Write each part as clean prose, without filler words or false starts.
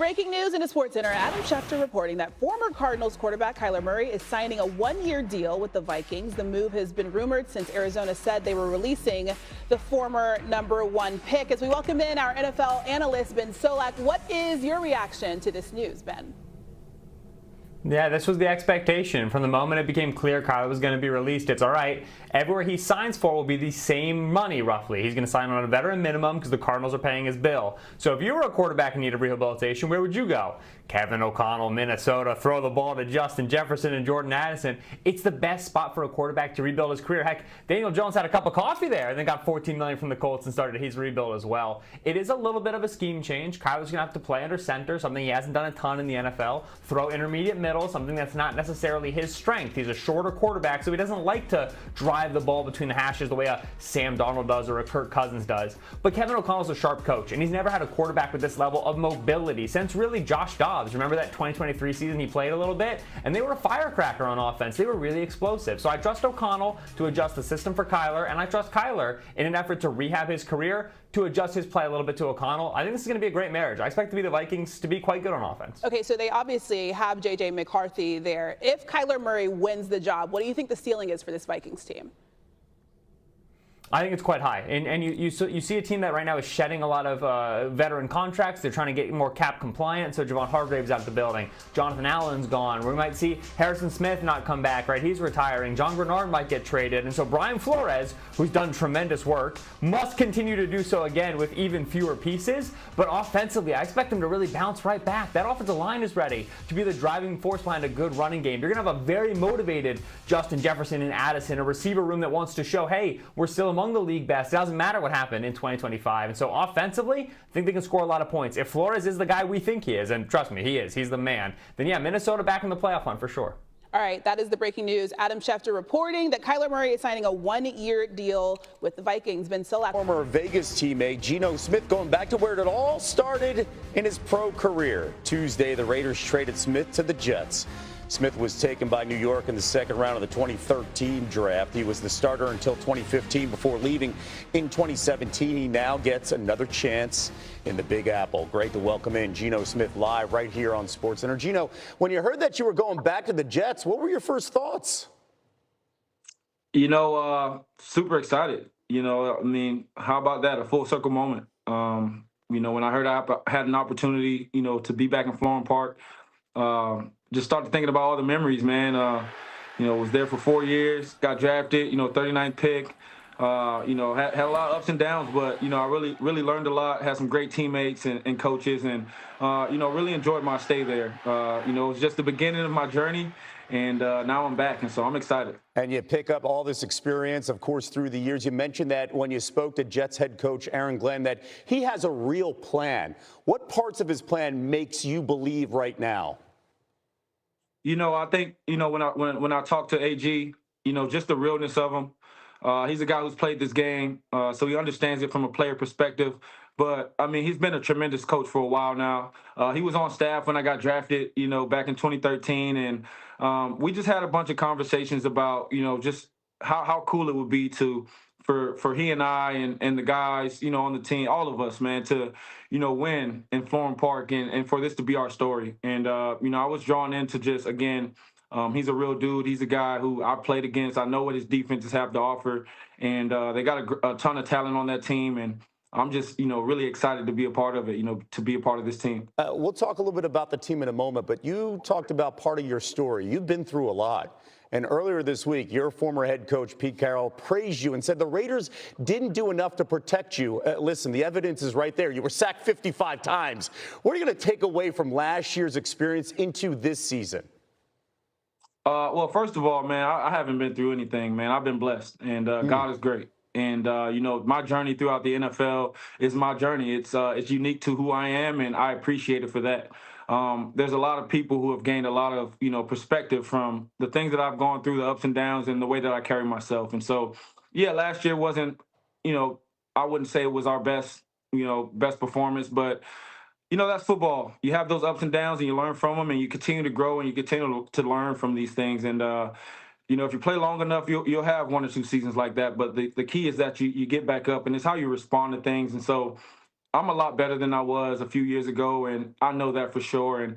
Breaking news in a Sports Center. Adam Schefter reporting that former Cardinals quarterback Kyler Murray is signing a one-year deal with the Vikings. The move has been rumored since Arizona said they were releasing the former #1 pick. As we welcome in our NFL analyst, Ben Solak, what is your reaction to this news, Ben? Yeah, this was the expectation. From the moment it became clear Kyler was going to be released, it's all right. Everywhere he signs for will be the same money, roughly. He's going to sign on a veteran minimum because the Cardinals are paying his bill. So if you were a quarterback in need of rehabilitation, where would you go? Kevin O'Connell, Minnesota, throw the ball to Justin Jefferson and Jordan Addison. It's the best spot for a quarterback to rebuild his career. Heck, Daniel Jones had a cup of coffee there and then got $14 million from the Colts and started his rebuild as well. It is a little bit of a scheme change. Kyler's going to have to play under center, something he hasn't done a ton in the NFL. Throw intermediate middle, something that's not necessarily his strength. He's a shorter quarterback, so he doesn't like to drive the ball between the hashes the way a Sam Darnold does or a Kirk Cousins does. But Kevin O'Connell's a sharp coach, and he's never had a quarterback with this level of mobility since really Josh Dobbs. Remember that 2023 season he played a little bit? And they were a firecracker on offense. They were really explosive. So I trust O'Connell to adjust the system for Kyler, and I trust Kyler in an effort to rehab his career to adjust his play a little bit to O'Connell. I think this is going to be a great marriage. I expect the Vikings to be quite good on offense. Okay, so they obviously have J.J. McCarthy there. If Kyler Murray wins the job, what do you think the ceiling is for this Vikings team? I think it's quite high. And you see a team that right now is shedding a lot of veteran contracts. They're trying to get more cap compliant, so Javon Hargrave's out of the building. Jonathan Allen's gone. We might see Harrison Smith not come back, right? He's retiring. John Grenard might get traded. And so Brian Flores, who's done tremendous work, must continue to do so again with even fewer pieces. But offensively, I expect him to really bounce right back. That offensive line is ready to be the driving force behind a good running game. You're going to have a very motivated Justin Jefferson and Addison, a receiver room that wants to show, hey, we're still among the league best. It doesn't matter what happened in 2025. And so offensively, I think they can score a lot of points. If Flores is the guy we think he is, and trust me, he is. He's the man. Then yeah, Minnesota back in the playoff hunt for sure. All right, that is the breaking news. Adam Schefter reporting that Kyler Murray is signing a one-year deal with the Vikings. Ben Solak. Former Vegas teammate Geno Smith going back to where it all started in his pro career. Tuesday, the Raiders traded Smith to the Jets. Smith was taken by New York in the second round of the 2013 draft. He was the starter until 2015 before leaving in 2017. He now gets another chance in the Big Apple. Great to welcome in Geno Smith live right here on SportsCenter. Geno, when you heard that you were going back to the Jets, what were your first thoughts? You know, super excited. You know, I mean, how about that? A full circle moment. You know, when I heard I had an opportunity, you know, to be back in Florham Park, just started thinking about all the memories, man. You know, was there for 4 years, got drafted, you know, 39th pick. You know, had a lot of ups and downs, but, you know, I really learned a lot, had some great teammates and coaches, and, you know, really enjoyed my stay there. You know, it was just the beginning of my journey, and now I'm back, and so I'm excited. And you pick up all this experience, of course, through the years. You mentioned that when you spoke to Jets head coach Aaron Glenn, that he has a real plan. What parts of his plan makes you believe right now? You know, I think, you know, when I talk to AG, you know, just the realness of him. He's a guy who's played this game, so he understands it from a player perspective. But, I mean, he's been a tremendous coach for a while now. He was on staff when I got drafted, you know, back in 2013. And we just had a bunch of conversations about, you know, just how cool it would be for he and I and the guys, you know, on the team, all of us, man, to, you know, win in Florham Park and for this to be our story. And, you know, I was drawn into just, again, he's a real dude. He's a guy who I played against. I know what his defenses have to offer. And they got a ton of talent on that team. And I'm just, you know, really excited to be a part of it, you know, to be a part of this team. We'll talk a little bit about the team in a moment, but you talked about part of your story. You've been through a lot. And earlier this week, your former head coach, Pete Carroll, praised you and said the Raiders didn't do enough to protect you. Listen, the evidence is right there. You were sacked 55 times. What are you going to take away from last year's experience into this season? Well, first of all, man, I haven't been through anything, man. I've been blessed, and God is great. And, you know, my journey throughout the NFL is my journey. It's unique to who I am, and I appreciate it for that. There's a lot of people who have gained a lot of, you know, perspective from the things that I've gone through, the ups and downs, and the way that I carry myself. And so, yeah, last year wasn't, you know, I wouldn't say it was our best performance, but, you know, that's football. You have those ups and downs, and you learn from them, and you continue to grow, and you continue to learn from these things. And, you know, if you play long enough, you'll have 1 or 2 seasons like that. But the key is that you get back up, and it's how you respond to things. And so, I'm a lot better than I was a few years ago, and I know that for sure. And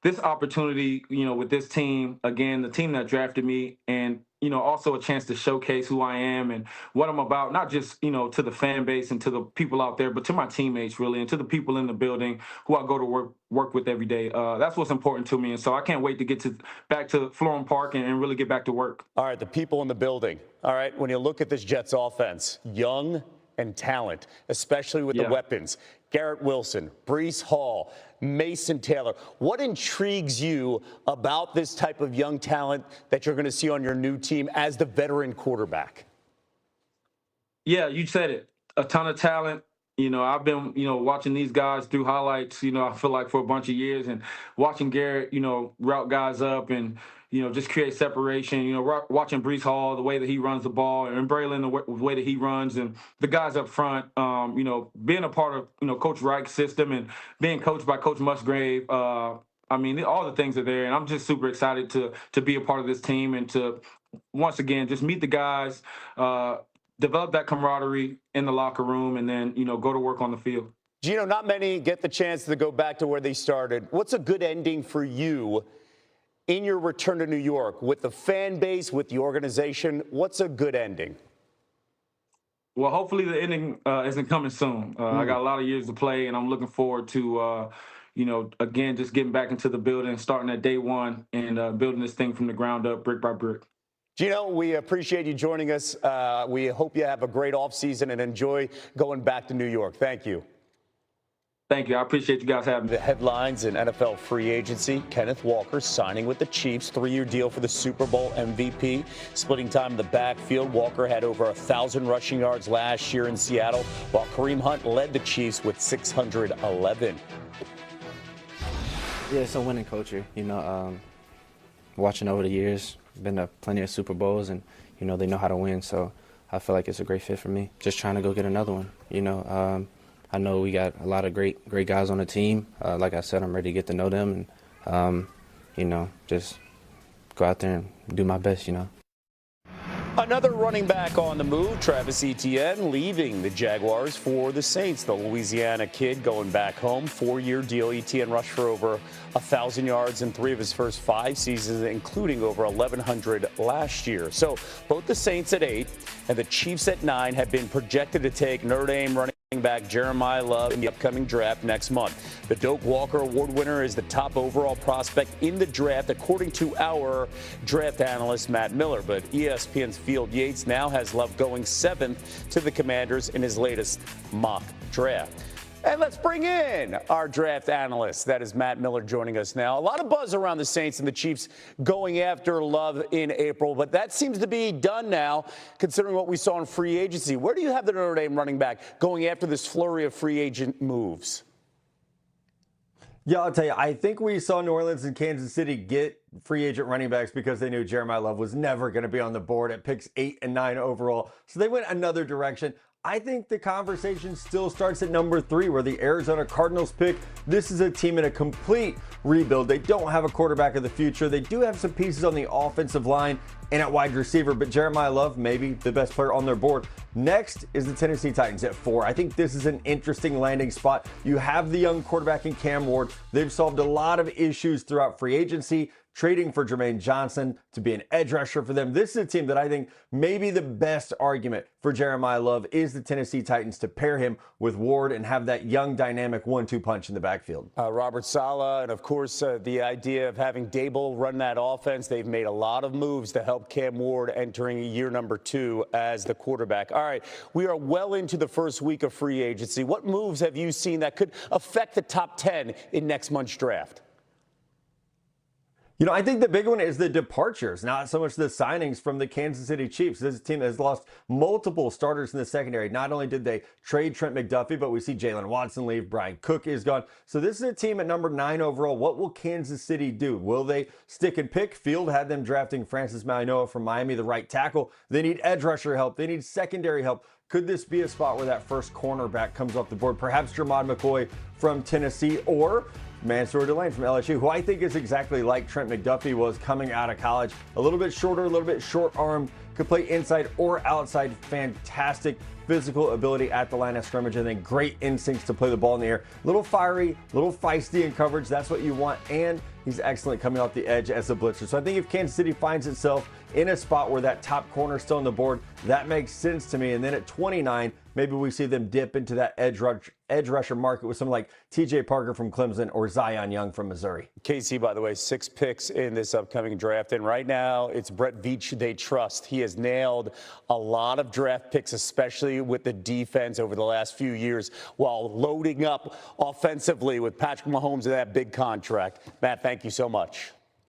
this opportunity, with this team, again, the team that drafted me, and also a chance to showcase who I am and what I'm about, not just to the fan base and to the people out there, but to my teammates really, and to the people in the building who I go to work with every day. That's what's important to me, and so I can't wait to get back to Florham Park and really get back to work. All right, the people in the building. All right, when you look at this Jets offense, young and talent, especially with the weapons. Garrett Wilson, Breece Hall, Mason Taylor. What intrigues you about this type of young talent that you're going to see on your new team as the veteran quarterback? Yeah, you said it. A ton of talent. I've been, watching these guys through highlights, I feel like for a bunch of years, and watching Garrett, route guys up and, just create separation, watching Breece Hall, the way that he runs the ball, and Braylon, the way that he runs, and the guys up front, being a part of, Coach Reich's system and being coached by Coach Musgrave. All the things are there, and I'm just super excited to be a part of this team and to, once again, just meet the guys, develop that camaraderie in the locker room, and then, go to work on the field. Gino, not many get the chance to go back to where they started. What's a good ending for you in your return to New York with the fan base, with the organization? What's a good ending? Well, hopefully the ending isn't coming soon. I got a lot of years to play, and I'm looking forward to, again, just getting back into the building, starting at day one, and building this thing from the ground up, brick by brick. Gino, we appreciate you joining us. We hope you have a great offseason and enjoy going back to New York. Thank you. Thank you. I appreciate you guys having me. The headlines in NFL free agency: Kenneth Walker signing with the Chiefs, 3-year deal for the Super Bowl MVP. Splitting time in the backfield, Walker had over 1,000 rushing yards last year in Seattle, while Kareem Hunt led the Chiefs with 611. Yeah, it's a winning culture. Watching over the years, been to plenty of Super Bowls, and, they know how to win. So I feel like it's a great fit for me. Just trying to go get another one, I know we got a lot of great guys on the team. Like I said, I'm ready to get to know them and, just go out there and do my best, Another running back on the move, Travis Etienne, leaving the Jaguars for the Saints. The Louisiana kid going back home, 4-year deal. Etienne rushed for over 1,000 yards in 3 of his first 5 seasons, including over 1,100 last year. So both the Saints at 8 and the Chiefs at 9 have been projected to take Notre Dame running back Jeremiah Love in the upcoming draft next month. The Doak Walker Award winner is the top overall prospect in the draft, according to our draft analyst, Matt Miller. But ESPN's Field Yates now has Love going 7th to the Commanders in his latest mock draft. And let's bring in our draft analyst. That is Matt Miller joining us now. A lot of buzz around the Saints and the Chiefs going after Love in April, but that seems to be done now, considering what we saw in free agency. Where do you have the Notre Dame running back going after this flurry of free agent moves? Yeah, I'll tell you, I think we saw New Orleans and Kansas City get free agent running backs because they knew Jeremiah Love was never going to be on the board at picks 8 and 9 overall. So they went another direction. I think the conversation still starts at number 3, where the Arizona Cardinals pick. This is a team in a complete rebuild. They don't have a quarterback of the future. They do have some pieces on the offensive line and at wide receiver, but Jeremiah Love, maybe the best player on their board. Next is the Tennessee Titans at 4. I think this is an interesting landing spot. You have the young quarterback in Cam Ward. They've solved a lot of issues throughout free agency, trading for Jermaine Johnson to be an edge rusher for them. This is a team that I think maybe the best argument for Jeremiah Love is the Tennessee Titans to pair him with Ward and have that young, dynamic 1-2 punch in the backfield. Robert Saleh, and of course, the idea of having Dable run that offense. They've made a lot of moves to help Cam Ward entering year number 2 as the quarterback. All right, we are well into the first week of free agency. What moves have you seen that could affect the top 10 in next month's draft? I think the big one is the departures, not so much the signings from the Kansas City Chiefs. This is a team that has lost multiple starters in the secondary. Not only did they trade Trent McDuffie, but we see Jalen Watson leave. Brian Cook is gone. So this is a team at number 9 overall. What will Kansas City do? Will they stick and pick? Field had them drafting Francis Mauigoa from Miami, the right tackle. They need edge rusher help. They need secondary help. Could this be a spot where that first cornerback comes off the board? Perhaps Jermod McCoy from Tennessee, or Mansour Delane from LSU, who I think is exactly like Trent McDuffie was coming out of college. A little bit shorter, a little bit short-armed, could play inside or outside. Fantastic physical ability at the line of scrimmage, and then great instincts to play the ball in the air. Little fiery, little feisty in coverage. That's what you want. And he's excellent coming off the edge as a blitzer. So I think if Kansas City finds itself in a spot where that top corner is still on the board, that makes sense to me. And then at 29, maybe we see them dip into that edge rusher market with someone like TJ Parker from Clemson or Zion Young from Missouri. KC, by the way, 6 picks in this upcoming draft. And right now, it's Brett Veach they trust. He has nailed a lot of draft picks, especially with the defense over the last few years, while loading up offensively with Patrick Mahomes and that big contract. Matt, thank you so much.